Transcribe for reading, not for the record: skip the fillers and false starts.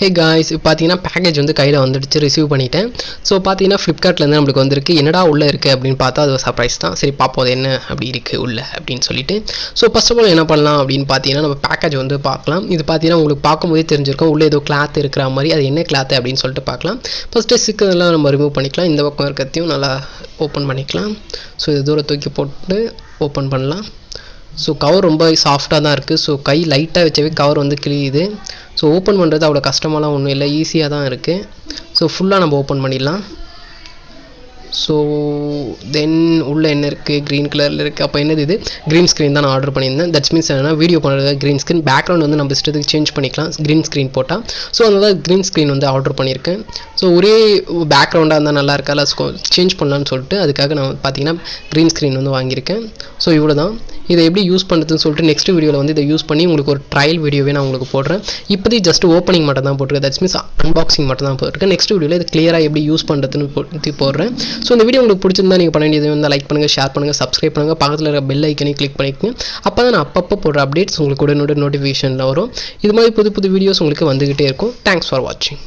Hey guys, இப்போ பார்த்தீங்கன்னா package வந்து கையில் வந்துடுச்சு, ரிசீவ் பண்ணிட்டேன். ஸோ பார்த்தீங்கன்னா ஃப்ளிப்கார்ட்லேருந்து நம்மளுக்கு வந்திருக்கு. என்னடா உள்ளே இருக்குது அப்படின்னு பார்த்தா அது ஒரு சர்ப்ரைஸ் தான். சரி பார்ப்போம் அது என்ன அப்படி இருக்குது உள்ளே அப்படின்னு சொல்லிட்டு. ஸோ ஃபர்ஸ்ட் ஆஃப் ஆல் என்ன பண்ணலாம் அப்படின்னு பார்த்தீங்கன்னா நம்ம பேக்கேஜ் வந்து பார்க்கலாம். இது பார்த்தீங்கன்னா உங்களுக்கு பார்க்கும்போதே தெரிஞ்சிருக்கும் உள்ளே ஏதோ கிளாத் இருக்கிற மாதிரி. அது என்ன கிளாத் அப்படின்னு சொல்லிட்டு பார்க்கலாம். ஃபஸ்ட்டு சிக்கெல்லாம் நம்ம ரிமூவ் பண்ணிக்கலாம். இந்த பக்கம் இருக்கிறதையும் நல்லா ஓப்பன் பண்ணிக்கலாம். ஸோ இது தூரம் தூக்கி போட்டு ஓப்பன் பண்ணலாம். ஸோ கவர் ரொம்ப சாஃப்டாக தான் இருக்குது. ஸோ கை லைட்டாக வச்சவே கவர் வந்து கிழியுது. ஸோ ஓப்பன் பண்ணுறது அவ்வளோ கஷ்டமாலாம் ஒன்றும் இல்லை, ஈஸியாக தான் இருக்குது. ஸோ ஃபுல்லாக நம்ம ஓப்பன் பண்ணிடலாம். ஸோ தென் உள்ளே என்ன இருக்குது, க்ரீன் கலரில் இருக்குது. அப்போ என்னது இது, க்ரீன் ஸ்க்ரீன் தான் நான் ஆர்டர் பண்ணியிருந்தேன். தட்ஸ் மீன்ஸ் என்னன்னா வீடியோ பண்ணுறது க்ரீன் ஸ்க்ரீன், பேக்ரவுண்ட் வந்து நம்ம இஷ்டத்துக்கு சேஞ்ச் பண்ணிக்கலாம் க்ரீன் ஸ்க்ரீன் போட்டால். ஸோ அதனால க்ரீன் ஸ்க்ரீன் வந்து ஆர்டர் பண்ணியிருக்கேன். ஸோ ஒரே பேக்ரவுண்டாக இருந்தால் நல்லா இருக்கால, சேஞ்ச் பண்ணலான்னு சொல்லிட்டு அதுக்காக நான் பார்த்தீங்கன்னா க்ரீன் ஸ்க்ரீன் வந்து வாங்கியிருக்கேன். ஸோ இவ்வளோ தான். இதை எப்படி யூஸ் பண்ணுறதுன்னு சொல்லிட்டு நெக்ஸ்ட் வீடியோவில் வந்து இதை யூஸ் பண்ணி உங்களுக்கு ஒரு ட்ரையல் வீடியோவே நான் உங்களுக்கு போடுறேன். இப்போதைக்கு ஜஸ்ட் ஓப்பனிங் மட்டும் தான் போட்டிருக்கேன். தட்ஸ் மீன்ஸ் அன்பாக்சிங் மட்டும் தான் போட்டிருக்கேன். நெக்ஸ்ட் வீடியோவில் இது கிளியராக எப்படி யூஸ் பண்ணுறதுன்னு போடுறேன். ஸோ இந்த வீடியோ உங்களுக்கு பிடிச்சிருந்தா நீங்கள் பண்ண வேண்டியது வந்து லைக் பண்ணுங்கள், ஷேர் பண்ணுங்கள், சப்ஸ்கிரைப் பண்ணுங்கள், பக்கத்தில் இருக்கிற பெல் ஐக்கனையும் கிளிக் பண்ணிக்கோங்க. அப்போ தான் நான் அப்பப்போ போடுற அப்டேட்ஸ் உங்களுக்கு உடனே நோட்டிஃபிகேஷனில் வரும். இது மாதிரி புது புது வீடியோஸ் உங்களுக்கு வந்துக்கிட்டே இருக்கும். தேங்க்ஸ் ஃபார் வாட்சிங்.